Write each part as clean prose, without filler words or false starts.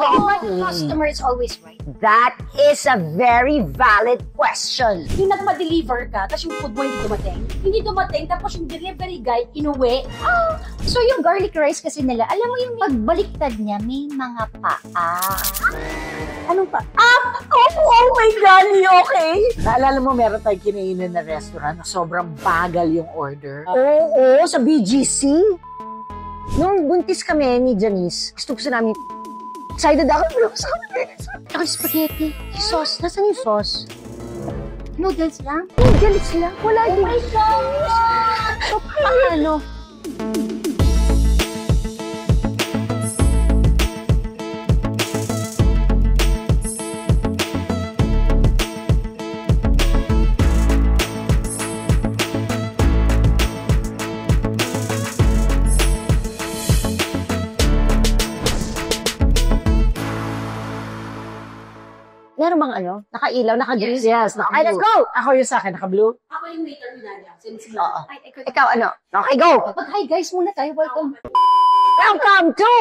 But customer is always right. That is a very valid question. Yung nagpa-deliver ka, tapos yung food mo hindi dumating, tapos yung delivery guy, inuwi. So yung garlic rice kasi nila, alam mo yung pagbaliktad niya, may mga paa. Anong pa? Oh my God, you okay? Naalala mo, meron tayong kinainan na restaurant na sobrang bagal yung order. Oo, sa BGC. Nung buntis kami ni Janice, gusto namin, excited ako. Ako spaghetti, yung sauce, nasan yung sauce? Noodles lang? Galit sila. Wala din. Oh my gosh! So, paano? Meron bang Naka-ilaw, naka-green? Yes, naka-blue. Okay, let's go! Ako yung sa akin, naka-blue. Ako yung waiter nila. Oo. Ikaw Okay, go! Mag-hi guys muna tayo, welcome. Welcome to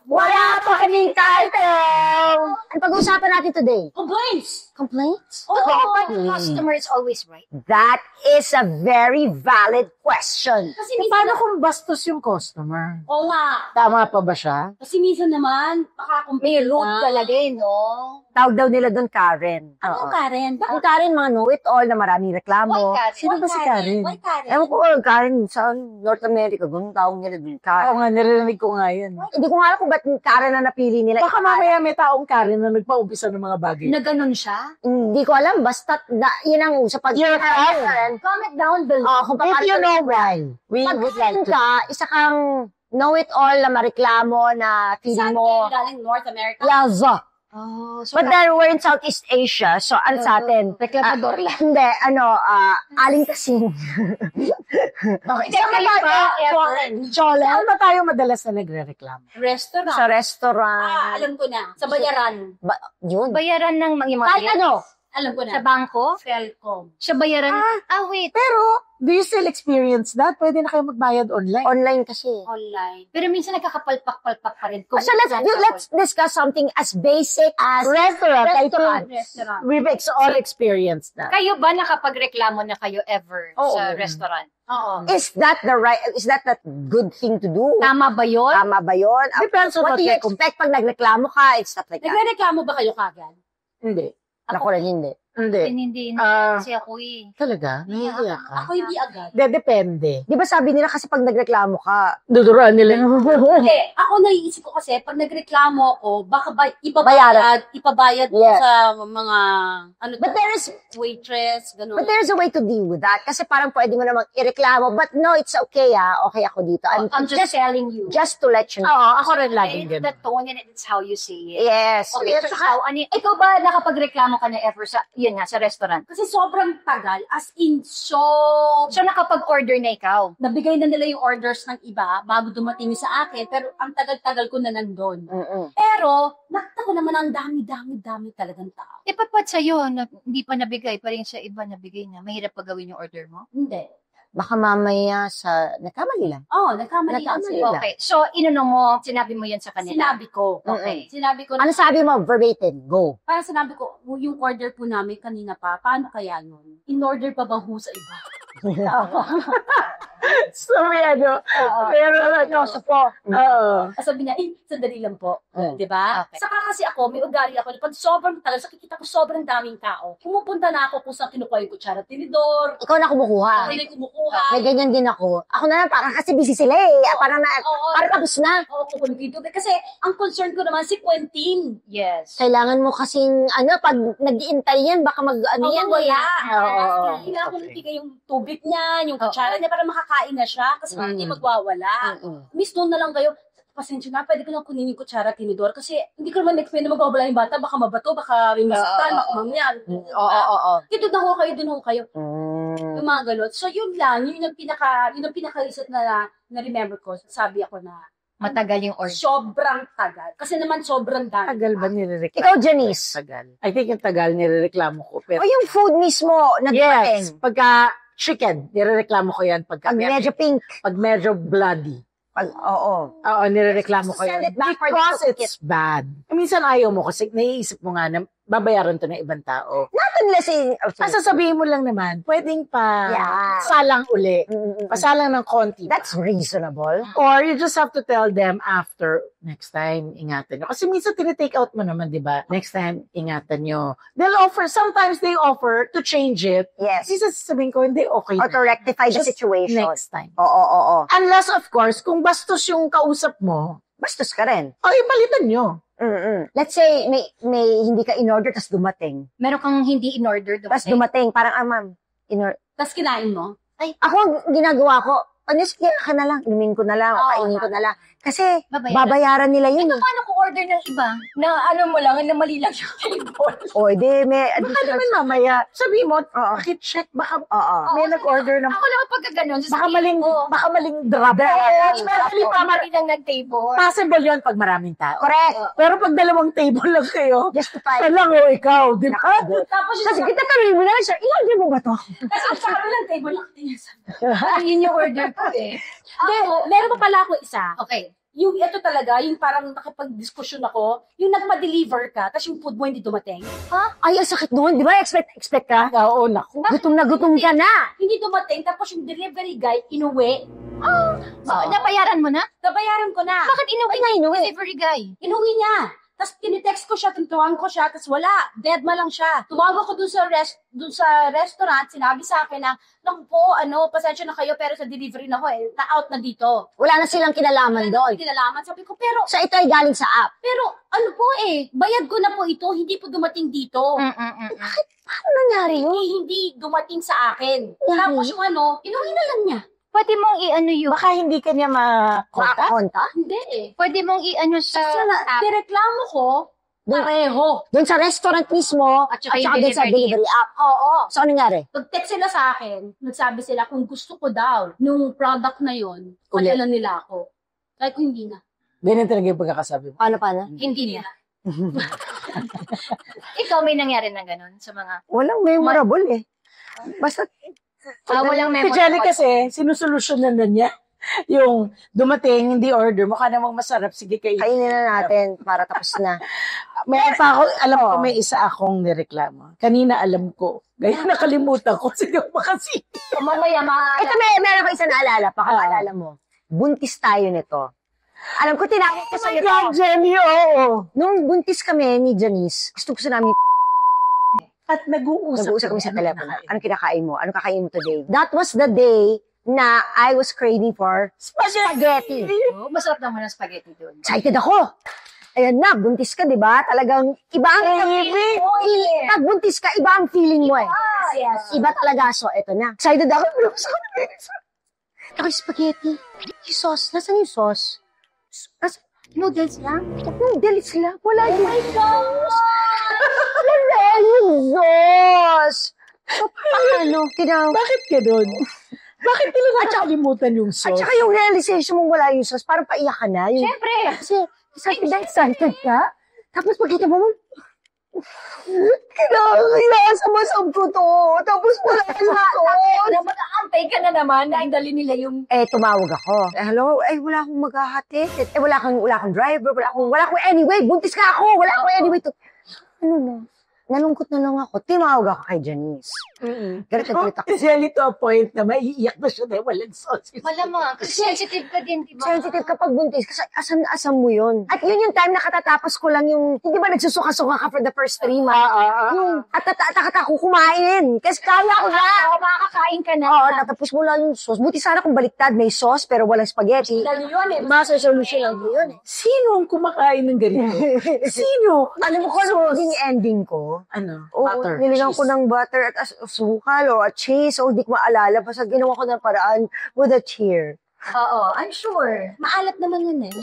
Wala Pa Kaming Title! Ano pag-uusapan natin today? Complaints! Complaints? But customer is always right. That is a very valid question. Kasi Paano kung bastos yung customer? Oo nga. Tama pa ba siya? Kasi minsan naman, May root talaga no? Tawag daw nila doon Karen. Ano Karen? Ang Karen, mga know-it-all na maraming reklamo. Sino ba si Karen? Why Karen? Ewan ko, Karen, sa North America, ganun tawag nila doon. Oo nga, narinig ko nga yan. Hindi ko nga alam kung ba't Karen na napili nila. Baka mamaya may taong Karen na nagpa-umpisa ng mga bagay. Na ganun siya? Hindi ko alam, basta yun ang usap. You're Karen. Comment down below. Kung If you know why, we pag would like to. isa kang know-it-all na mareklamo na feeling Saan mo. kayo galing North America? Yaza. Oh, so But then we're in Southeast Asia, so ano sa atin? reklamador lang. Hindi, aling kasing. Okay, Saan ba tayo? Chole, ano ba tayo madalas na nagre-reklamo? Restaurant. Sa restaurant. Alam ko na. Sa bayaran. Yun. Bayaran ng mga Kahit Alam ko Sa na. bangko? Felcom. Sa bayaran? Wait. Pero, do you still experience that? Pwede na kayo magbayad online. Online kasi. Online. Pero minsan nagkakapalpak-palpak pa rin. So let's discuss something as basic as Restaurant. I restaurant. think Restaurant. we've all experienced that. Kayo ba nakapagreklamo na kayo ever Oo. sa restaurant? Oo. Is that that good thing to do? Tama ba yun? Tama ba yun? Depends on What what do you you're expect pag nagreklamo ka? It's stuff like that. Nagre-reklamo ba kayo kagad? Hindi. Ako rin hindi. Hindi. Hindi Ah. kasi ako eh. Talaga? Nahihiya ka? Ako hindi agad. Depende. Di ba sabi nila kasi pag nagreklamo ka, Duduruan nila. Hindi. Ako naiisip ko kasi, pag nagreklamo ako, baka ipabayad Yes. sa mga, waitress, gano'n. but there's a way to deal with that. Kasi parang pwede mo namang ireklamo, but no, it's okay okay ako dito. I'm just telling you. Just to let you know. Oo, ako rin laging It's the ganun. tone and it's how you say it. Yes. Okay, so ikaw ba nakapagreklamo ka na ever sa, yun nga, sa restaurant? Kasi sobrang tagal, as in, So nakapag-order na ikaw? nabigay na nila yung orders ng iba bago dumating yung sa akin, pero ang tagal-tagal ko na nandun. Mm-mm. Pero, nakita ko naman ang dami talagang tao. E papat sa'yo, hindi pa nabigay, pa rin sa iba nabigay na. Mahirap pa gawin yung order mo? Hindi. Baka mamaya nagkamali lang. Oo, nagkamali ako. Nagkamali lang. Okay, so sinabi mo yan sa kanila? Sinabi ko. Okay. Sinabi ko, Ano sabi mo? Verbatim. Go. parang sinabi ko, yung order po namin kanina pa, paano kaya nun? In-order pa bang ho sa iba? So, may pero Oo. Sabi niya, sandali lang po. Mm. Di ba? Okay. Saka kasi ako, may ugali ako. Pag sobrang tagal, sa kikita ko sobrang daming tao. Pumupunta na ako kung saan kinukuha yung kutsara tinidor. Ikaw na kumukuha. Ako na yung kumukuha. May ganyan din ako. Ako na lang, parang kasi busy sila eh. Parang Oo. tapos na. Oo, kukunin ko yung tubig. Kasi ang concern ko naman si Quentin. Yes. Kailangan mo kasing, pag nag-iintay yan, baka yan. wala. Oo. Kailangan ko nabigay yung tubig niya, yung kutsara niya, para makakain na siya. Kasi hindi magwawala. Miss, doon na lang kayo. Pasensya na, pwede ko lang kunin yung kutsara, tinidor. Kasi hindi ko naman expect na magwawala yung bata. Baka mabato, baka may masaktan, baka mamyan. Oo. Doon na ho kayo, doon ho kayo. Yung mga ganun. So, yun lang. Yun ang pinaka-reset na remember ko. Sabi ako na, Matagal yung order. sobrang tagal. Kasi naman sobrang dami. Tagal ba nirereklamo? Ikaw, Janice. Tagal. I think yung tagal nirereklamo ko. Pero, O yung food mismo, nagdating. yes, pagka chicken, nirereklamo ko yan. Pag Pag medyo pink. medyo bloody. Oo. Oo, nirereklamo ko Send yun. it back for Because the it's bad. Minsan ayaw mo kasi naiisip mo nga na babayaran to ng ibang tao. Not unless Sasabihin mo lang naman, pwedeng Yeah. pasalang uli. Mm-mm. Pasalang ng konti. That's reasonable. Or you just have to tell them after, next time, ingatan nyo. Kasi minsan tinitake out mo naman, di ba? Next time, ingatan nyo. They'll offer, sometimes they offer to change it. Yes. Minsan sasabihin ko, hindi, okay Or to rectify the Just situation. next time. Oo. Unless, of course, kung bastos yung kausap mo, Bastos ka rin. o ipalitan nyo. Let's say, may hindi ka in-order, tas dumating. Meron kang hindi in-order Tas dumating, parang, ma'am, Tapos kinain mo? ako ang ginagawa ko, honestly, ka na lang, inumin ko na lang, o Oo, kainin ko na lang. Kasi, Babayaran. babayaran nila yun. Ito paano kung order ng iba? Na ano mo lang, na mali lang yung table. O, di, may Baka additional. naman mamaya, sabihin mo, Oo. check, baka Oo. may nag-order ng, Ako naman pagka ganun, baka maling drop. Hindi pa mali lang nag-table. Possible yun pag maraming tao. Correct. Pero pag dalawang table lang kayo, Justify. lang o ikaw, di ba? Tapos Kasi kita tanongin mo na lang siya, in-order mo ba to? Kasi sa kabilang table lang yun yung order ko eh. Meron pa pala ako isa. Okay. Yung ito talaga, yung parang nakipag-diskusyon ako, yung nagpa-deliver ka, tapos yung food mo hindi dumating. Ay, ang sakit noon. Di ba? Expect ka? Oo, naku. Gutom na gutom ka na. Hindi dumating, tapos yung delivery guy, inuwi. So, nabayaran mo na? Nabayaran ko na. Bakit inuwi na inuwi? delivery guy? Inuwi niya. Tapos tinitext ko siya, tintuwan ko siya, tapos wala, dead ma lang siya. Tumawag ako dun sa restaurant, sinabi sa akin na, naku po, pasensya na kayo, pero sa delivery na ko na-out na dito. Wala na silang kinalaman doon. Kinalaman. Sabi ko, pero So, ito ay galing sa app. bayad ko na po ito, hindi po dumating dito. Paano nangyari yun? Hindi dumating sa akin. Yari. Tapos yung inuwi na lang niya. Pwede mong i-ano yun? Baka hindi ka niya makontak. Makakonta? Hindi eh. Pwede mong i-ano sa app? Nireklamo ko, pareho. Doon sa restaurant mismo, At at saka saka yung doon sa delivery. delivery app. Oo. So, ano nangyari? Nag-text sila sa akin, nagsabi sila kung gusto ko daw nung product na yun, Ulit. padalan nila ako. Kahit kung hindi na. Ganyan talaga yung pagkakasabi mo. Paano? Hindi nila. Ikaw may nangyari na ganun sa mga... Walang memorable eh. Basta, walang Si memo. Jelly kasi, sinusolusyonan na niya. Yung dumating, hindi order, mukha namang masarap, sige kayo. kainin na natin para tapos na. Meron pa ako, alam ko may isa akong nireklamo. Kanina alam ko. Gaya nakalimutan ko. Sige pa kasi. Mamaya, Ito, meron ko isa naalala. Maalala mo. Buntis tayo nito. Alam ko, tinawag ko sa'yo God, to. Jenny, oo. Nung buntis kami ni Janice, gusto ko sa namin, At nag-uusap kami sa telepono. Anong kinakain mo? Anong kakain mo today? That was the day na I was craving for spaghetti. Oh, masarap naman ang spaghetti doon. Excited ako. Ayan na, buntis ka, di ba? Talagang iba ang feeling mo. Pag buntis ka, iba ang feeling mo eh. Yes. Iba talaga. So, eto na. Excited ako. Ako yung spaghetti. Yung sauce. Nasaan yung sauce? Noodles lang? Noodles lang. Wala yung sauce. Wala yung sauce. So, paano? Bakit ganun? Bakit nila nakakalimutan yung At sauce? saka yung realization mong wala yung sauce, parang paiyak ka na. Yung, Siyempre! kasi excited ka. Tapos pagkita mo, kinakasama-sab ko to. Tapos wala yung sauce. Mag-aantay ka na naman na dali nila yung... Tumawag ako. Hello? Wala akong maghahatid. Wala kang driver. Wala akong anyway. Buntis ka ako. Wala akong anyway to. Ano na? Nalungkot na lang ako. Tinawag ako kay Janice. Galit na galit ako. Jelly to a point na maiiyak na siya dahil walang sauce. Malamang, kasi sensitive ka din, diba? Sensitive kapag buntis kasi asam mo yun. At yun yung time na katatapos ko lang yung, hindi ba nagsusuka-suka ka for the first 3 months? Yung, at ako kumain. Kasi kaya ko na. Makakakain ka na. Oo, tatapos mo lang yung sauce. Buti sana kung baliktad, may sauce pero walang spaghetti. Dali yun eh. Master solution lang yun eh. Sino ang kumakain ng ganito? Sino? Alam mo kung ano maging ending ko? Ano? Oo, Butter. nililang cheese. ko ng butter at asukal o cheese o hindi ko maalala. Basta ginawa ko ng paraan with a cheer. Oo, I'm sure. Maalat naman yun eh.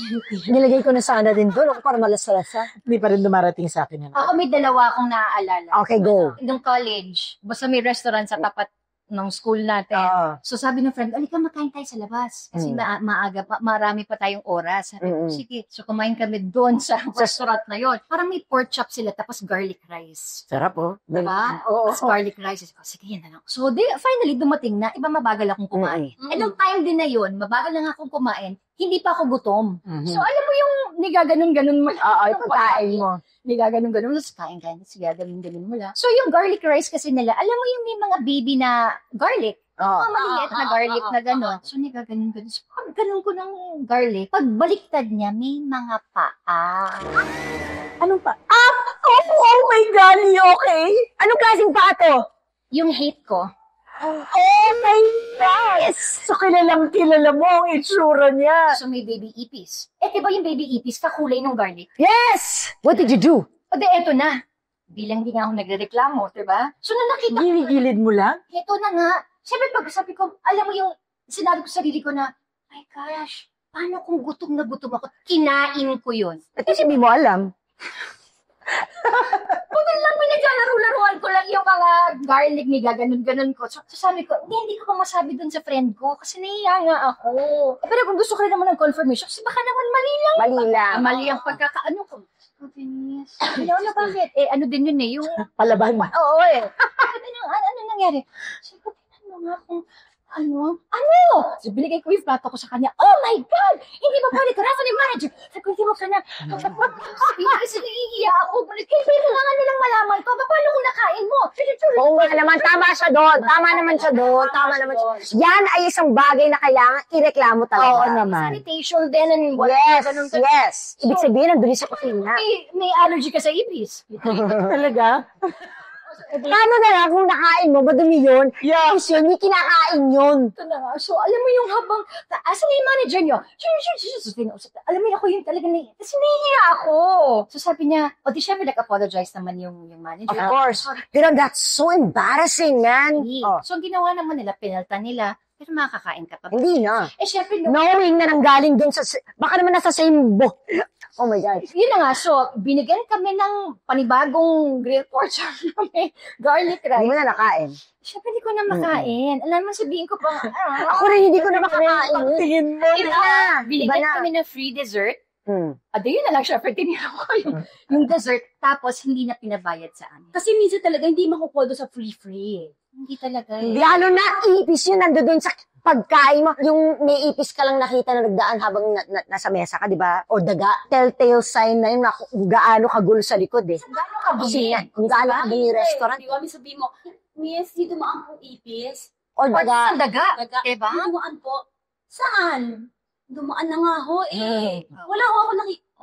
Nilagay ko na sana din doon para malasa-lasa. Hindi pa rin dumarating sa akin yan. Ako may dalawa akong naaalala. Okay, go. Nung college, basta may restaurant sa tapat ng school natin. So sabi ng friend, alika makain tayo sa labas. Kasi maaga pa, marami pa tayong oras. Sabi ko, sige. So kumain kami doon sa restaurant na yon. Parang may pork chop sila, tapos garlic rice. Sarap, oh. Diba? Oo. Tapos garlic rice. Sabi ko, sige, yan na lang. So finally, dumating na, iba mabagal akong kumain. Eh, nung time din na yun, mabagal lang akong kumain, hindi pa ako gutom. Mhm. So, alam mo yung nigaganon-ganon mo. Oo, yung pagkain mo. Nigaganon-ganon, tapos kain-kain, tapos gaganon-ganon mo lang. So, yung garlic rice kasi nila, alam mo yung may mga baby na garlic, Oo. mga maliit na garlic na gano'n. So, nigaganon-ganon. So, pag ganon ko ng garlic, pag baliktad niya, may mga paa. Anong pa? Oh my God, you okay? Anong klaseng paa to? Yung hate ko, Oh my God! So, kilala mo ang itsura niya. so may baby ipis. Eh, diba yung baby ipis, kakulay ng garlic? Yes! What did you do? O de, eto na. Bilang di nga ako nagreklamo, diba? So, nung nakita ko, Gilid mo lang? eto na nga. Siyempre, pag sabi ko, alam mo yung, sinabi ko sa sarili ko na, my gosh, paano kung gutom na gutom ako? Kinain ko yun. At least hindi mo alam. Buti lang, may naglalaro-laruan ko lang yung mga garlic ni gaganon-ganon ko. So, sabi ko, hindi ko pa masabi dun sa friend ko kasi nahiya nga ako. Pero kung gusto ko rin naman ng confirmation, kasi baka naman mali lang. Mali lang. Mali ang pagkakaano ko. Oh, Denise. Ano bakit? Eh, ano din yun eh, yung... Palaban. Oo eh. Ano nangyari? Sabi ko, ano nga kung... Ano? So, binigay ko yung plato ko sa kanya. Oh my God! Hindi ba pwede ka? Nasa ni manager? Sabi ko, hindi mo ka na. Sabi ko, kasi naiiya ako. Kailangan nilang malaman ko. Paano kung nakain mo? Oo nga naman, tama siya doon. Tama naman siya doon. Yan ay isang bagay na kailangan ireklamo talaga. Oo naman. Sanitation din and what? Yes. Ibig sabihin, nandun sa kusina. May allergy ka sa ipis. Talaga? Paano na lang kung nakain mo, madumi yun? Yeah. Tapos yun, may kinakain yun. Ito na nga. So, alam mo yung habang, asan na yung manager niyo? Alam mo, ako yung talaga kasi nahihiya ako. So, sabi niya, o di syempre nag-apologize naman yung manager. Of course. Pero that's so embarrassing, man. Oh, So, ang ginawa naman nila, pinalta nila, pero makakain ka pa. hindi na. Eh, syempre, Knowing na nanggaling dun sa, baka naman nasa same boat. Oh my God. yun na nga. So, binigyan kami ng panibagong grilled pork chop na may garlic Hindi mo rice. na nakain. Syempre, hindi ko na makain. Alam mo, sabihin ko pa, Ako rin, hindi ko na makakain. Tingin mo. Iba na. Iba binigyan na. kami ng free dessert. Hmm. Yun na lang, syempre, tinira ko yung dessert, tapos hindi na pinabayad sa amin. Kasi minsan talaga hindi makukuha doon sa free-free eh. Hindi talaga eh. Lalo na ipis yun, nando dun sa pagkain mo. Yung may ipis ka lang nakita na nagdaan habang nasa mesa ka, di ba? O daga. Telltale sign na yun na kung gaano kagulo sa likod eh. Gano'ng kabumi yan? Kung gaano kadumi yung restaurant. Di ba, may sabihin mo, Miss, dito dumaan po ipis. O Or daga. sa daga, Daga, diba? dumaan po. Saan? Dumaan na nga ho eh. Wala ho ako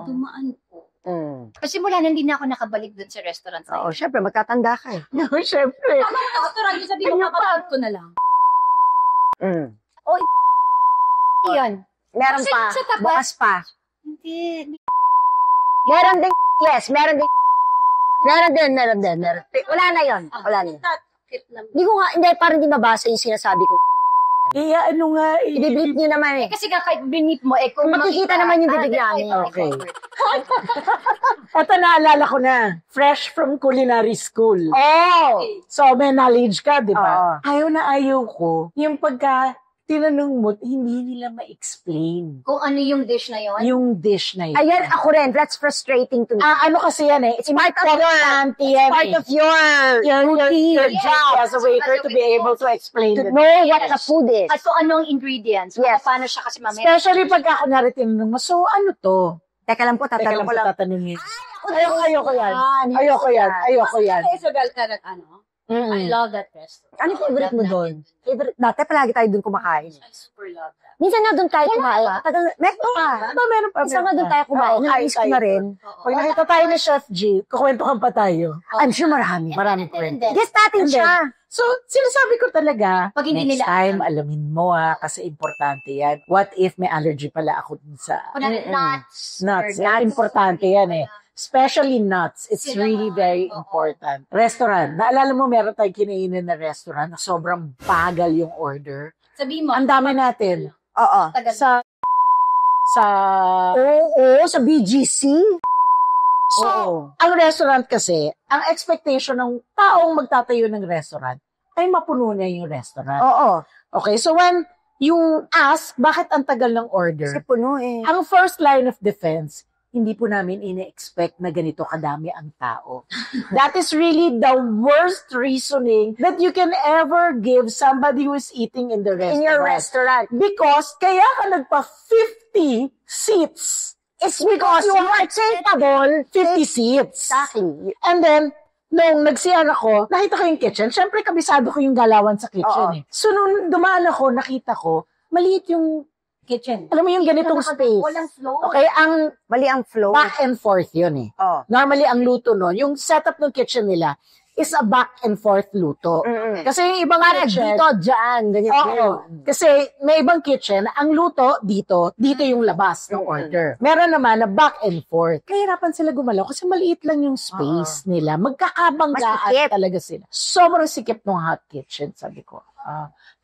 dumaan po. Mm. Kasi mula na hindi na ako nakabalik dun sa restaurant. Oo, syempre, magtatanda ka eh. No, syempre. Tama mo restaurant, yung sabihin mo, kapatid ko na lang. Mm. Yun. Meron Kasi pa. sa tapat- Bukas pa. Hindi. Meron din. Yes, meron din. Meron din. Wala na yun. Wala na yun. Takip lang. Hindi ko nga, hindi, parang di mabasa yung sinasabi ko. Kaya ano nga, I-bleep nyo naman eh. Kasi nga kahit binip mo, eh kung Makikita naman yung bibig namin. Okay. Ito naalala ko na. Fresh from culinary school. Oh! So, may knowledge ka, di ba? Oo. Ayaw na ayaw ko. Yung pagka tinanong mo, hindi nila ma-explain Kung ano yung dish na yon. yung dish na yun. Ayan, ako rin. That's frustrating to me. Ano kasi yan eh. It's part of part of your your Yes. job as a waiter to be able to explain to it. know what the food is. At kung ano ang ingredients. Yes. Paano siya kasi mamaya. Especially pagka kunwari tinanong mo, so ano to? Teka lang po, Teka tatanong lang ko po lang. tatanungin. Ayoko yan. Ayoko yan. Sa Isabel ka I love that restaurant. Ano favorite mo doon? Dati palagi tayo doon kumakain. I super love that. Minsan nga doon tayo kumain. Meron pa. Meron pa. Minsan nga doon tayo kumain. Naiis ko na rin. Pag nakita tayo ni Chef G, kukwentuhan pa tayo. I'm sure marami. Maraming kwento. Guess natin And then, siya. So, sinasabi ko talaga, Pag hindi next nila time, alamin mo kasi importante yan. What if may allergy pala ako dun sa Nuts. nuts? Importante yan eh. Especially nuts. It's really very important. Restaurant. Naalala mo, meron tayong kinainan na restaurant na sobrang bagal yung order. Sabihin mo, Ang dami natin. Oo. Sa Oo, sa BGC. So, ang restaurant kasi, ang expectation ng taong magtatayo ng restaurant ay mapuno niya yung restaurant. Oo. Okay, so when you ask, bakit ang tagal ng order? Kasi puno eh. Ang first line of defense, hindi po namin ine-expect na ganito kadami ang tao. That is really the worst reasoning that you can ever give somebody who is eating in the restaurant. In your restaurant. Because kaya ka nagpa 50 seats. It's because you are capable. 50 seats. Exactly. And then, nung nag-CR ako, nakita ko yung kitchen. Siyempre, kabisado ko yung galawan sa kitchen. So, nung dumaan ako, nakita ko, maliit yung Kitchen. alam mo yung ganitong space. Walang flow. Okay, ang Mali ang flow. back and forth yun eh. Oh. Normally, ang luto nun, yung setup ng kitchen nila is a back and forth luto. Kasi yung ibang kitchen, Dito, dyan. Ganyan. oo. Kasi may ibang kitchen, ang luto dito yung labas ng order. Meron naman na back and forth. Kahirapan sila gumalaw kasi maliit lang yung space nila. Magkakabanggaan Masikip. talaga sila. Sobrang sikip ng hot kitchen, sabi ko.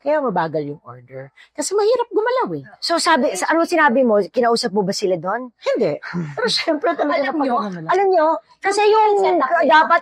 Kaya mabagal yung order. Kasi mahirap gumalaw eh. So ano sinabi mo? Kinausap mo ba sila doon? Hindi. Pero syempre talaga napag-ano. Alam nyo, kasi yung dapat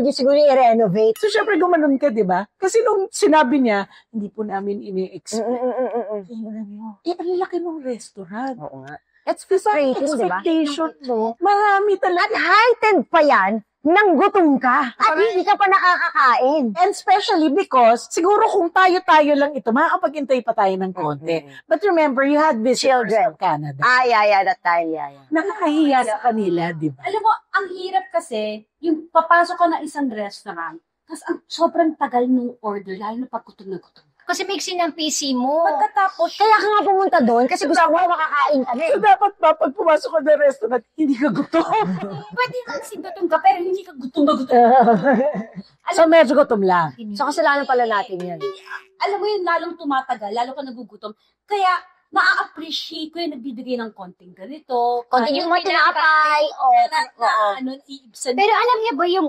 siguro i-renovate. So syempre gumanon ka, di ba? Kasi nung sinabi niya, hindi po namin ini-expect. Ang laki ng restaurant. Oo nga. It's frustrating, di ba? Expectation mo, marami At talaga. heightened pa yan, nang gutom ka. At hindi ka pa nakakakain. And especially because, siguro kung tayo-tayo lang ito, makakapag-intay pa tayo ng konti. But remember, you had visitors from Canada. Yeah, that time, yeah. Nakakahiya sa kanila, di ba? Alam mo, ang hirap kasi, yung papasok ka na isang restaurant, tapos ang sobrang tagal ng order, lalo na pag gutom na gutom. Kasi mixin ang PC mo. Pagkatapos, Kaya ka nga pumunta doon kasi gusto mo makakain kami. So dapat ba, pag pumasok ka ng restaurant, hindi ka gutom. pwede kang gutom ka, pero hindi ka gutom na gutom. So medyo gutom lang. So kasalanan pala natin yan. Alam mo yun, lalong tumatagal, lalo ka nagugutom. Kaya, na-appreciate ko yung nagbibigay ng konting ganito. Konting yung mga tinapay. Iibsan. Pero alam niya ba yung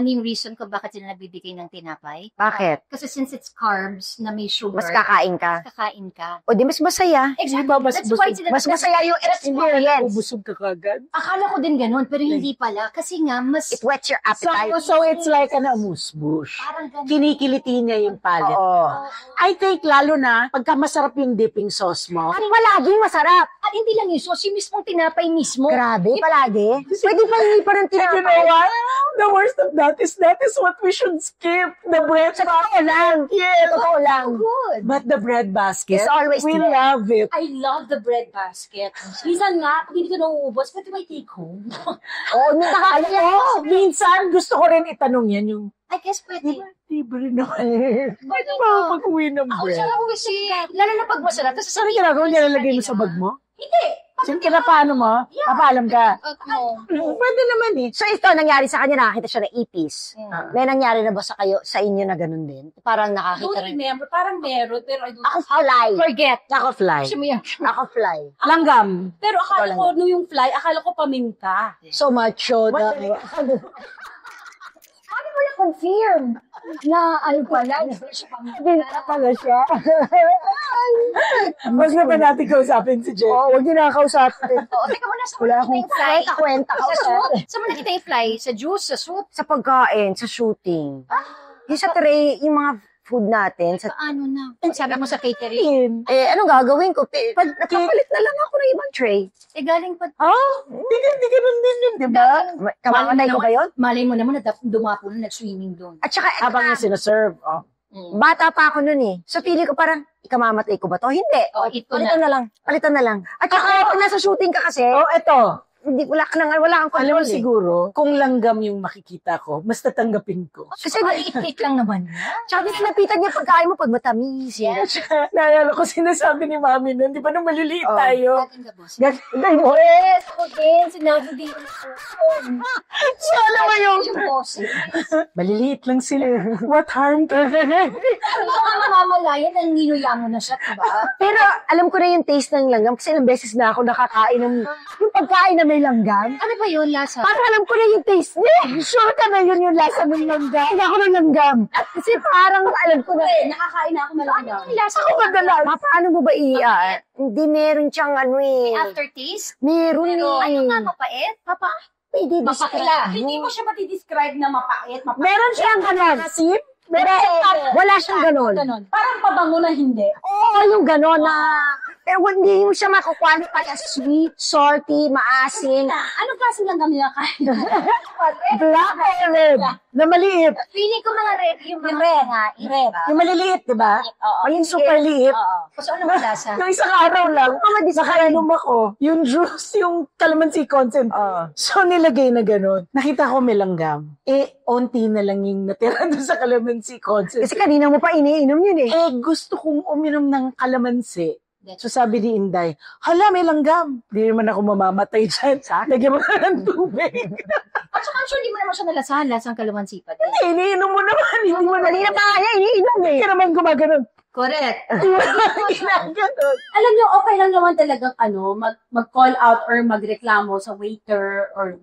yung reason ko bakit sila nagbibigay ng tinapay? Bakit? Kasi since it's carbs na may sugar, Mas kakain ka. kakain ka. O di mas masaya. Exactly. Diba, mas That's why sila Mas masaya yung experience. Ubusog ka kagad. Akala ko din ganun, pero hindi pala. Kasi nga, mas It wets your appetite. So it's like an amuse-bouche. parang ganun. Kinikiliti niya yung palate. Oo. I think lalo na, pagka masarap yung dipping sauce mo, At palaging masarap. At hindi lang yun, so si mismong tinapay mismo. Grabe, palagi. Pwede pa hindi pa ng and you know tinapay. what? The worst of that is what we should skip. The bread Sa totoo lang. Yes. Totoo lang. Good. But the bread basket, It's always we there. love it. I love the bread basket. Minsan nga, pag hindi ko nauubos, pwede may take home. Oo, may nakakain Oh, minsan, gusto ko rin itanong yan yung, I guess pwede. libre naman. Pwede Ba, pag-uwi ng Ako bread. siya kasi, lalo na pag masarap. Tapos Ano ginagawa niya, lalagay mo sa bag mo? Hindi. Sino paano mo? Papaalam ka. Pwede naman eh. So ito, nangyari sa kanya, nakakita siya ng ipis. Mm. May nangyari na ba sa inyo na ganun din? Parang nakakita Don't rin. remember. Parang meron, pero I don't. Ako fly. Forget. Ako fly. Gusto mo yan. Ako fly. Langgam. Pero akala ko, nung yung fly, akala ko paminta. So macho na. Paano mo na-confirm na ano pala? Binta pala siya. Mas na ba natin kausapin si Jen? Oo, huwag niyo nakakausapin. Oo, teka muna, sa Wala mga akong nakita yung fly. kwenta ka Sa soup? Sa mga nakita yung fly? Sa juice? Sa soup? Sa pagkain, sa shooting. Yung sa tray, yung mga food natin. Paano na? Sabi mo sa catering. Anong gagawin ko? Nagpapalit na lang ako ng ibang tray. Galing pa. Hindi ganun din yun, di ba? Kamamatay ko ba yun? Malay mo naman na dumapo na nag-swimming doon. At saka, Habang yung sinaserve. Oh. bata pa ako nun eh. So, pili ko parang, ikamamatay ko ba to? Hindi. Oh, ito Palitan na lang. Palitan na lang. At saka, pag nasa shooting ka kasi, Oh, eto. hindi, wala kang Alam control mo siguro, kung langgam yung makikita ko, mas tatanggapin ko. Kasi, Maliit lang naman. tsaka sinapitan niya pagkain mo pag matamis. Yes. Naalala ko sinasabi ni Mami nun, di ba nung maliliit tayo? Ating boss. Ganun mo. Yes, ako din. Sinabi din ko. So, alam mo yung, Yung boss. maliliit lang sila. What harm? Ano ka mamamalayan, ang ninuya mo na siya, diba? Pero, alam ko na yung taste ng langgam kasi ilang beses na ako nakakain ng, yung pagkain na may langgam. Ano ba yun, lasa? Parang alam ko na yung taste niya. Sure ka na yun yung lasa ng langgam. Hindi ako ng langgam. Kasi parang alam ko na. Nakakain na ako malanggang. Lasa Ako madalas. Paano mo ba hindi meron siyang ano eh. aftertaste? Meron Pero eh. ano nga, mapait? Pwede Mapakila. Hindi mo siya matidescribe na mapait. Meron siyang ganon. Asim? Wala siyang ganon. Ganon. Parang pabango na hindi. Oo, yung ganon na Pero hindi mo siya makukwalify as sweet, salty, maasim. Anong klase lang kami nakain? Black or red? Na maliit. Feeling ko mga red, yung mga red. Red. Yung maliliit, di ba? Oo. O yung super liit. Oo. So, ano malasa? Yung isang araw lang, nakainom ako. Yung juice, yung calamansi concentrate. So, nilagay na ganun. Nakita ko may langgam. Onti na lang yung natira doon sa calamansi concentrate. Kasi kanina mo pa iniinom yun eh. Gusto kong uminom ng kalamansi. So sabi ni Inday, hala, may langgam. Di naman ako mamamatay dyan. Lagyan mo na ng tubig. At saka, actually, hindi mo naman siya nalasahan. Lasang kalamansi pa din. Iniinom mo naman. Hindi mo na. Kanina pa kaya iniinom eh. Hindi ka naman gumaganon. Correct. Ginaganon. Alam niyo, okay lang naman talagang mag-call out or magreklamo sa waiter or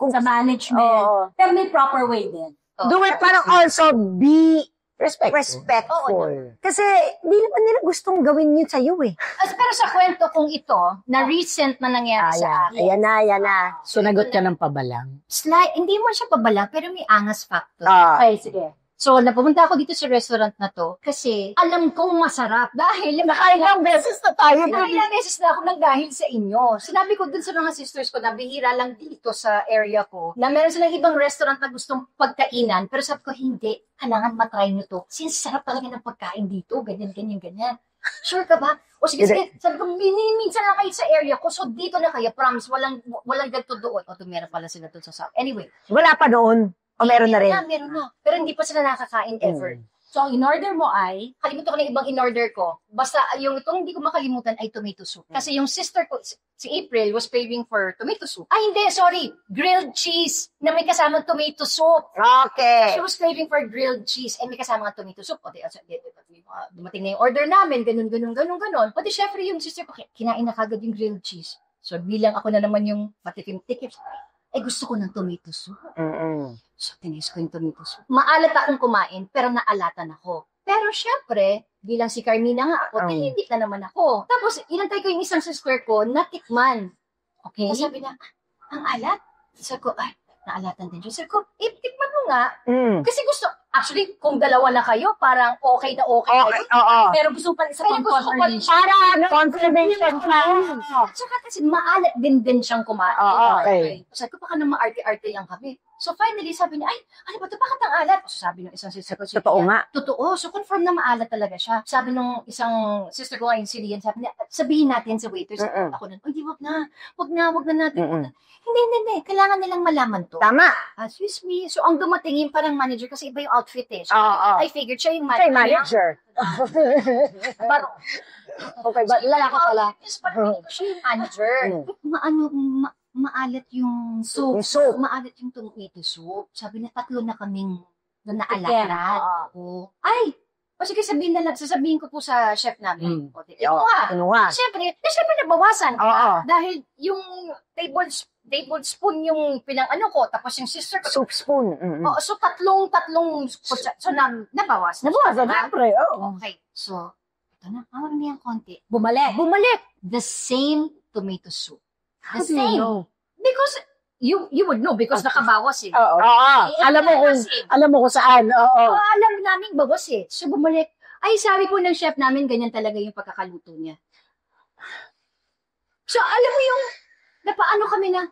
sa management. Oo. Pero may proper way din. Do it parang also be Respectful. respectful. Kasi di naman nila gustong gawin yun sa'yo eh. Pero sa kwento kong ito, na recent na nangyari sa akin, Ayan na. Sunagot ka ng pabalang. hindi mo siya pabalang, pero may angas factor. Okay, sige. So, napumunta ako dito sa restaurant na to kasi alam kong masarap dahil Nakailang beses na tayo. Ilang beses na ako nang dahil sa inyo. Sinabi ko dun sa mga sisters ko na bihira lang dito sa area ko na meron silang ibang restaurant na gustong pagkainan pero sabi ko hindi, kailangan matry nyo to. Since sarap talaga ng pagkain dito, ganyan. Sure ka ba? O sige, sabi ko, minsan lang kayo sa area ko, so dito na kayo, promise, walang ganito doon. O, tumira pala sila doon sa south. Anyway. Wala pa noon. O meron na rin. Meron na. Pero hindi pa sila nakakain ever. So, ang in-order mo ay, Kalimutan ko na ibang in-order ko. Basta, yung itong hindi ko makalimutan ay tomato soup. Kasi yung sister ko, si April, was craving for tomato soup. Ay, hindi, sorry. Grilled cheese na may kasamang tomato soup. Okay. She was craving for grilled cheese and may kasamang tomato soup. O, dumating na yung order namin, ganun. O, di, syempre, yung sister ko, kinain na kagad yung grilled cheese. So, bilang ako na naman yung patikim-tikim, gusto ko ng tomato soup. So, tinis ko yung tomato soup. Maalat akong kumain, pero naalatan ako. Pero syempre, bilang si Carmina nga ako, hindi na naman ako. Tapos, inantay ko yung isang sister ko, natikman. Okay? Tapos sabi na, ang alat? Sabi ko, naalatan din siya. Sabi ko, tikman mo nga. Kasi actually, kung dalawa na kayo, parang okay na okay. Oo. pero gusto pa rin sa Pero gusto ko pa rin Para confirmation pa. Tsaka kasi maalat din siyang kumain. Okay. Sabi ko, baka na maarte-arte lang kami. So finally, sabi niya, ano ba ito? Bakit ang alat? So sabi ng isang sister ko, Totoo nga. Totoo. So confirm na maalat talaga siya. Sabi nung isang sister ko ngayon, si Lian, sabi niya, sabihin natin sa waiters. Ako nun, hindi, wag na natin. Hindi. Kailangan nilang malaman to. Tama. Excuse me. So ang dumating yung parang manager kasi iba yung outfit eh. So, Oo. I figured siya yung Siya yung manager. Parang, okay, ba, lalaki pala. Yes, parang siya yung manager. Maalat yung soup. Yung soup. Maalat yung tomato soup. Sabi na, 3 na kaming na Tikim. naalatan. Oo. Sige, sasabihin ko po sa chef namin. Ano nga? Siyempre nabawasan. Oo. Dahil yung tablespoon yung pinang-ano ko, tapos yung sister ko. Soup spoon. So, tatlong, so nabawasan. Siyempre, oo. Okay. So, ito na. Marami ang konti. Bumalik. The same tomato soup. The same. Because, you would know because nakabawas eh. Oo. Alam mo kung saan. Oo. Alam namin bawas eh. So, bumalik. Sabi po ng chef namin, ganyan talaga yung pagkakaluto niya. So, alam mo yung, napaano kami na,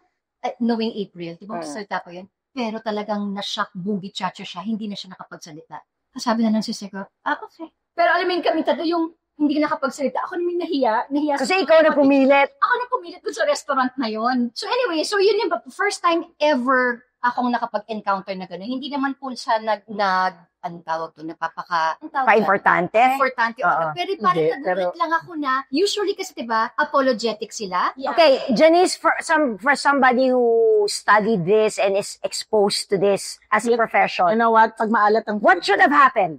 knowing April, di ba magsasalita pa yun? Pero talagang na-shock, bugi-chacha siya, hindi na siya nakapagsalita. Sabi na ng sister ko, okay. Pero alam mo yung kami tatlo yung hindi nakapagsalita. Ako naman nahiya. Kasi ikaw na pumilit. Ako na pumilit dun sa restaurant na yun. So anyway, so yun yung first time ever akong nakapag-encounter na gano'n. Hindi naman po siya anong tawag to, Pa-importante. Importante. Pero parang nagulat lang ako na, usually kasi diba, apologetic sila. Yeah. Okay, Janice, for somebody who studied this and is exposed to this as a You profession, know what? Pag maalat ang what should have happened?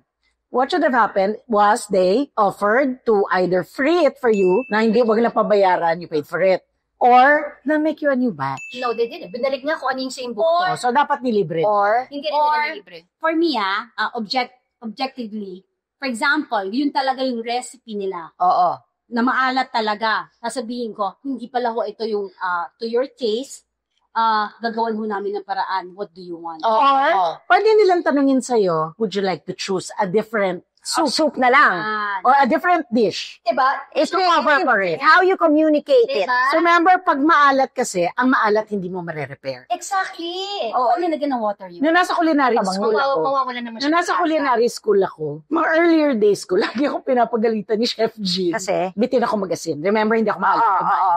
What should have happened was they offered to either free it for you, na hindi wag na pabayaran, you paid for it, or na make you a new batch. No, they didn't. Binalik nga ko ano yung same book. So, dapat nilibre. Or, Hindi rin nila libre. For me, objectively, for example, yun talaga yung recipe nila oo. na maalat talaga. Sasabihin ko, hindi pala ho ito yung to your taste, gagawan ho namin ng paraan. What do you want? Or, pwede nilang tanungin sa'yo, would you like to choose a different soup na lang. Or a different dish. Diba? It's cover for it. How you communicate it. Diba? So remember, pag maalat kasi, ang maalat hindi mo ma-repair. Exactly. Oo, nilagyan ng water yun. Nung nasa culinary school ako, Mawawala naman siya. nung nasa culinary school ako, mga earlier days ko, lagi ako pinapagalitan ni Chef Jean. Kasi? Bitin ako mag-asin. Remember, hindi ako maalat kumain.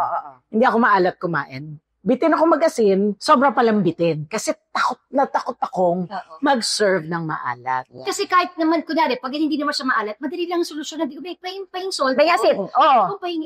Hindi ako maalat kumain. Bitin ako mag-asin, sobra palang bitin. Kasi takot na takot akong Oo. mag-serve ng maalat. Kasi kahit naman, kunwari, pag hindi naman siya maalat, madali lang ang solusyon. Pahing salt. May asin. Oo.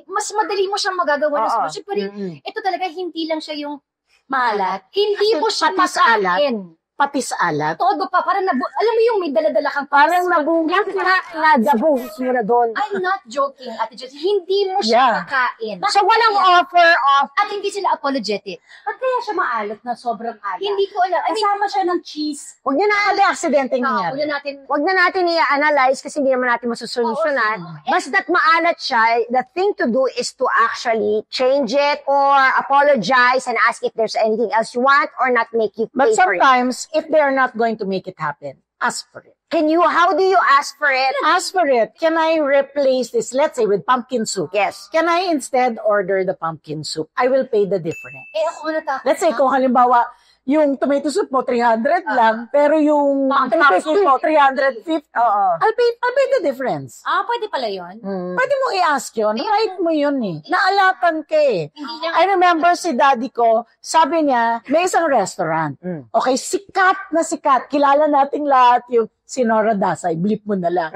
Mas madali mo siyang magagawa ng Oo. solusyon. Pero ito talaga, hindi lang siya yung maalat. Maalat. Hindi mo siya patis alat. makain. Patis alat. Todo pa. Parang alam mo yung may dala-dala kang Parang nabunggas na nabunggas mo na doon. I'm not joking, Ate Jess. Hindi mo siya makain. So, walang offer of... At hindi sila apologetic. Ba't kaya siya maalat na sobrang alat? Hindi ko alam. I mean, Kasama siya ng cheese. Huwag nyo na, Aksidente nangyari. una natin, wag na natin i-analyze kasi hindi naman natin masusolusyonan. Basta't maalat siya, the thing to do is to actually change it or apologize and ask if there's anything else you want or not make you But pay for it. sometimes, if they are not going to make it happen, ask for it. How do you ask for it? Ask for it. Can I replace this, let's say, with pumpkin soup? Yes. Can I instead order the pumpkin soup? I will pay the difference. ako natakot. Let's say, kung halimbawa, yung tomato soup mo, 300 lang, pero yung pumpkin soup mo, 350. Oo. I'll pay the difference. Pwede pala yun. Pwede mo i-ask yun. Right mo yun eh. Naalatan ka eh. Hindi lang. I remember si daddy ko, sabi niya, may isang restaurant. Okay, sikat na sikat. Kilala nating lahat yung Sinora Dasay. Blip mo na lang.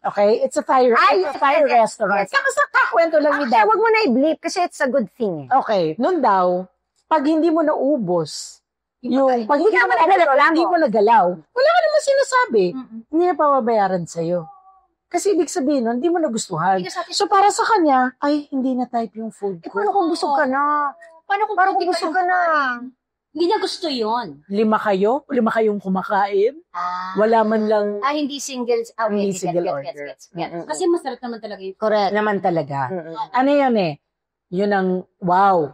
Okay? It's a Thai restaurant. Saka sa kakwento lang ni Actually, daddy. wag mo na i-bleep kasi it's a good thing. Okay, nun daw, pag hindi mo naubos, pag hindi mo Hindi mo nagalaw, wala ka naman sinasabi. Hindi na pababayaran sa'yo. Kasi ibig sabihin nun, hindi mo nagustuhan. Hindi ka satisfied. So para sa kanya, ay, hindi na type yung food ko. Paano kung busog ka na? Paano kung Paano hindi kung busog ka na? Hindi niya gusto yun. 5 kayong kumakain. Wala man lang hindi singles. Hindi single order. Kasi masarap naman talaga yun. Correct. naman talaga. Ano yan eh? Yun ang, wow.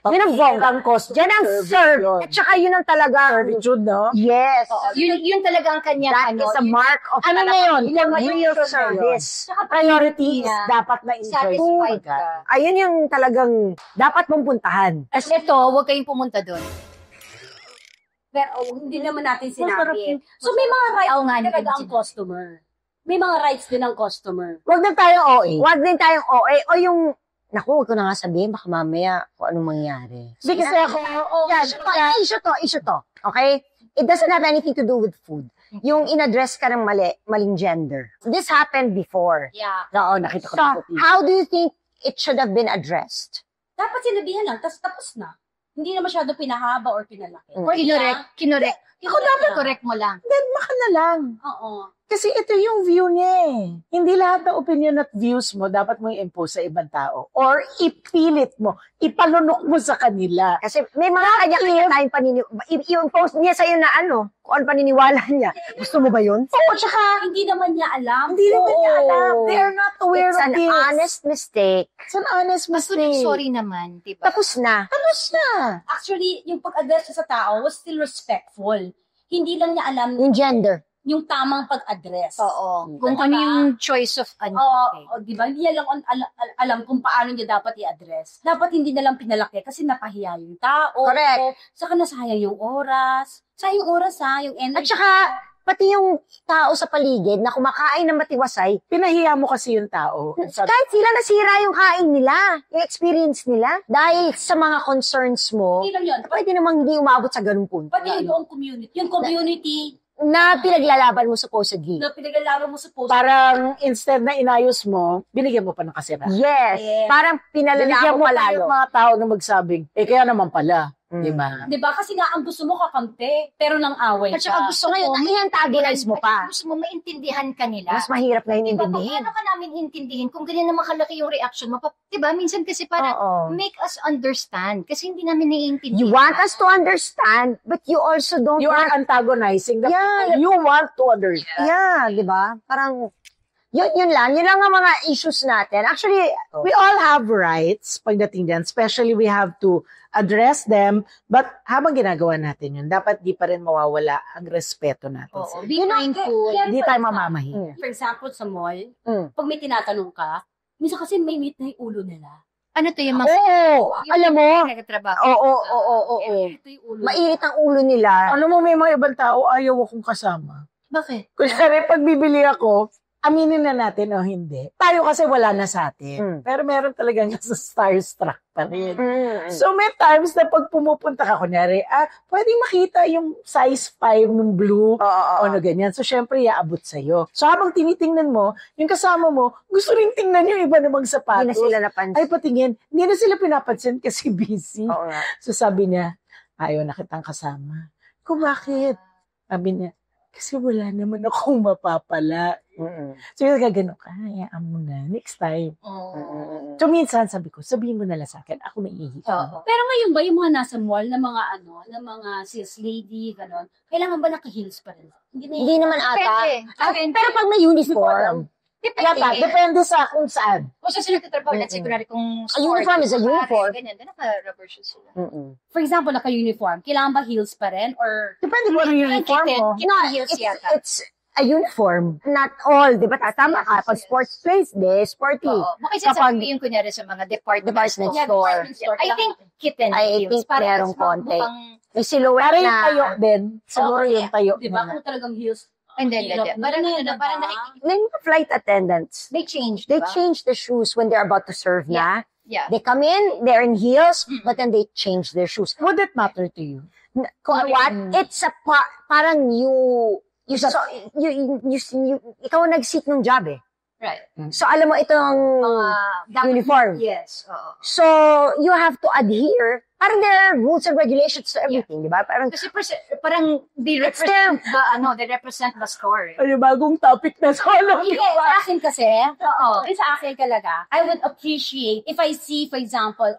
Yun ang bongga. Ang cost. Yan ang serve. At saka yun ang talaga. Servitude, no? Yes. Yun talaga ang kanya. That is a mark of Ano na yun? real service. Priority is dapat na-enjoy Satisfied ka. ka. Ayun yung talagang dapat mong puntahan. As ito, huwag kayong pumunta doon. Pero hindi naman natin Masarap sinabi. yun. So may mga rights Oo nga, talaga hindi ang customer. May mga rights din ang customer. Huwag na tayong OA. Huwag din tayong OA o yung naku, huwag ko na nga sabihin, baka mamaya kung anong mangyari. Hindi kasi ako, Issue to. Okay? It doesn't have anything to do with food. Yung in-address ka ng maling gender. This happened before. Yeah. oo, nakita ko. So, how do you think it should have been addressed? Dapat sinabihan lang, tapos na. Hindi na masyado pinahaba or pinalaki. Or kinorek. Ikaw dapat correct mo lang. Dedma ka na lang. Oo. Kasi ito yung view niya eh. Hindi lahat ng opinion at views mo dapat mo i-impose sa ibang tao. Or ipilit mo, ipalunok mo sa kanila. Kasi may mga kanya-kanya tayong i-impose niya sa'yo na kung ano paniniwala niya. Gusto mo ba yun? Oo, tsaka, Hindi naman niya alam. hindi naman niya alam. They are not aware It's of an this. honest mistake. It's an honest Basta mistake. sorry naman, diba? Tapos na. Tapos na. Actually, yung pag-address niya sa tao was still respectful. Hindi lang niya alam Yung gender. yung tamang pag-address. Oo. Kung ano yung choice of Oo, di ba? Hindi niya lang alam kung paano niya dapat i-address. Dapat hindi na lang pinalaki kasi napahiya yung tao. Correct. Saka nasayang yung oras. Sayang oras yung At energy. saka, pati yung tao sa paligid na kumakain ng matiwasay, Pinahiya mo kasi yung tao. kahit sila nasira yung kain nila, yung experience nila, dahil sa mga concerns mo, Hindi lang yun. pwede namang hindi umabot sa ganung punto. Pati yung buong community. Yung community Na pinaglalaban mo supposedly. na pinag-alaro mo sa post. Parang instead na inayos mo, binigyan mo pa ng kasira. Yes. Yes. Parang pinalala Binigyan mo mo pa palalo. yung mga tao na magsabing, kaya naman pala. Di ba? Di ba? Kasi nga, ang gusto mo kakampi, pero nang away At saka ka. gusto ngayon, i-antagonize mo pa. Gusto mo maintindihan ka nila. Mas mahirap na Diba, inintindihin. paano ka namin intindihin kung ganyan naman kalaki yung reaction mo? Diba, minsan kasi para Oo. make us understand. Kasi hindi namin naiintindihan. You want us to understand, but you also don't You are want... antagonizing the Yeah. you want to understand. Yeah, di ba? Parang, yun lang. Yun lang ang mga issues natin. Actually, We all have rights pagdating dyan. Especially we have to address them, but habang ginagawa natin yun, dapat di pa rin mawawala ang respeto natin. Oo, sa be mindful. Hindi tayo mamamahi. For example, sa mall, Mm. pag may tinatanong ka, minsan kasi may meet na yung ulo nila. Ano to yung mga Oo, alam mo. nagtatrabaho? Oo. Ito yung ulo. Mainit ang ulo nila. Alam mo, may mga ibang tao, ayaw akong kasama. Bakit? Kunyari, pag bibili ako, aminin na natin o hindi. Tayo kasi wala na sa atin. Pero meron talagang sa starstruck pa rin. So may times na pag pumupunta ka, kunyari, pwedeng makita yung size 5 ng blue o ano ganyan. So syempre, iaabot sa'yo. So habang tinitingnan mo, yung kasama mo, gusto rin tingnan yung iba namang sapatos. Hindi na sila napansin. Ay, patingin. Hindi na sila pinapansin kasi busy. Oo nga. So sabi niya, ayaw na kitang kasama. Kung bakit? Sabi niya, kasi wala naman akong mapapala. So yung gagano ka, hayaan mo na. Next time. So minsan sabi ko, sabihin mo na lang sa akin, ako naiihi. Pero ngayon ba, yung mga nasa mall na mga na mga sales lady, gano'n, kailangan ba naka-heels pa rin? Hindi naman ata. Depende. Pero pag may uniform, Depende. Depende sa kung saan. Kung sa sila nagtatrabaho, let's say, kunwari kung A uniform is a uniform. Ganyan, then naka-rubber shoes sila. For example, naka-uniform, kailangan ba heels pa rin? Or Depende kung ano yung uniform mo. Heels yata. it's a uniform. Not all, di ba? Tama ka. Pag sports place, sporty. Oo. Bakit Kapag- sinasabi yung kunyari sa mga department Department store. store. I think kitten I heels. think merong konti. May Pero silhouette yung na. tayo din. Siguro yung tayo. di ba, kung talagang heels, Hindi. Parang Flight attendants. they change, They diba? change the shoes when they're about to serve na. Yeah. They come in, they're in heels, but then they change their shoes. Would it matter to you? Kung what? It's a parang ikaw ang nag-seek ng job eh. Right. So alam mo itong uniform. Yes. Oo. So you have to adhere. Parang there are rules and regulations to everything, di ba? Parang Kasi parang they represent the store. Ano bagong topic na solo? Hindi, sa akin kasi, Oo. sa akin talaga, I would appreciate if I see, for example,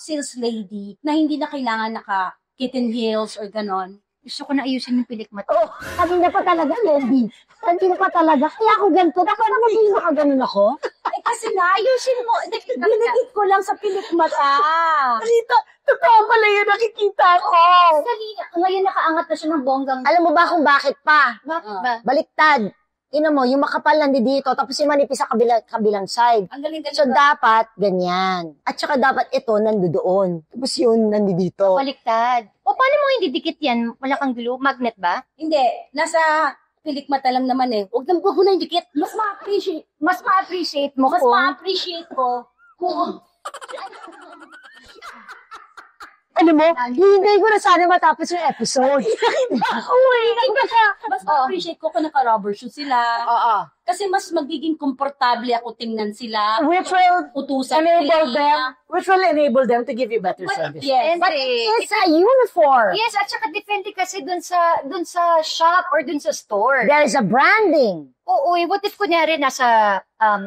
sales lady na hindi na kailangan naka-kitten heels or ganon. Gusto ko na ayusin yung pilik mata. oh, kanina pa talaga, Lendy. Kanina pa talaga. Kaya ako ganito. Dapat maging nakaganon ako. Eh kasi ayusin mo. Dinigit ko lang sa pilik mata. Nakita, totoo pala yun, nakikita ko. Ngayon nakaangat na siya ng bonggang. Alam mo ba kung bakit pa? Bakit ba? Baliktad. Ina mo, yung makapal nandito, tapos yung manipis sa kabilang side. Ang galing-galing. So, dapat ganyan. At saka dapat ito nandoon. Tapos yun nandito. Baliktad. O paano mo hindi dikit yan? Wala kang glue? Magnet ba? Hindi, nasa pilik mata lang naman eh. Huwag mo na yung dikit. Mas ma-appreciate mo Mas kung... ma-appreciate ko kung Alam mo, hindi ko na sana matapos yung episode. mas ma-appreciate ko kung naka-rubber shoes sila. Oo. Kasi mas magiging komportable ako tingnan sila. Which will Utusan enable them to give you better service. Yes. But it's a uniform. Yes, at saka depende kasi dun sa shop or dun sa store. There is a branding. Oo, what if kunyari nasa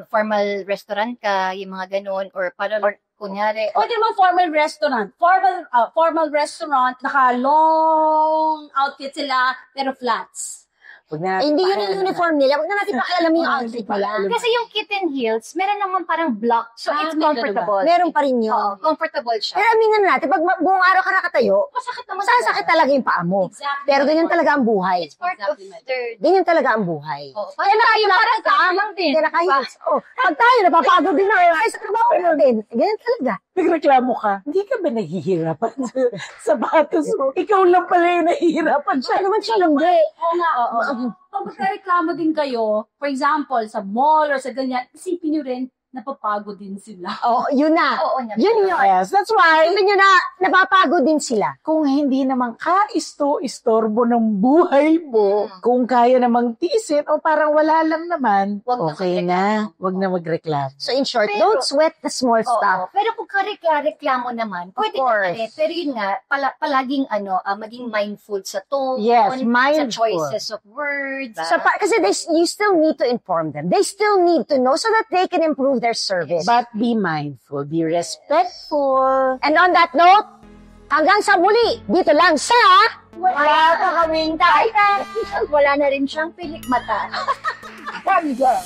formal restaurant ka, yung mga ganun, or parang kunyari, Pwede naman formal restaurant. Formal restaurant, naka-long outfit sila, pero flats. Hindi yun yung uniform nila. Huwag na natin pakialamin yung outfit nila. kasi yung kitten heels, meron naman parang block, so it's may comfortable. Meron pa rin yun. Oo, comfortable siya. Pero aminin na natin, pag buong araw ka nakatayo, Masakit naman. sasakit talaga yung paa mo. Exactly. Pero ganyan talaga ang buhay. It's part of their... Ganyan talaga ang buhay. Oh, parang tayo lang din. Kaya nakahihis. Oh, pag tayo, napapagod din na. Ay, sa trabaho natin. Ganyan talaga. Nagreklamo ka, hindi ka ba nahihirapan sa sapatos mo? Ikaw lang pala yung nahihirapan siya. Siya naman siya hindi. Oo nga. Pag magkareklamo din kayo, for example, sa mall or sa ganyan, isipin nyo rin, napapagod din sila. Oh, yun na. Oo naman. Yun yun. Yes, that's why, Isipin nyo na, napapagod din sila. kung hindi naman istorbo ng buhay mo, kung kaya namang tiisin, o parang wala lang naman, Wag na okay na. Wag na magreklamo. So in short, Pero- don't sweat the small Oo. stuff. Pero kung reklamo naman, pwede course. naman eh. Pero yun nga, palaging maging mindful sa tone, Yes, sa mindful. choices of words. So, kasi you still need to inform them. They still need to know so that they can improve their service. But be mindful, be respectful. And on that note, hanggang sa muli, dito lang sa Wala pa kaming tayo. Wala na rin siyang pilik mata. Hanggang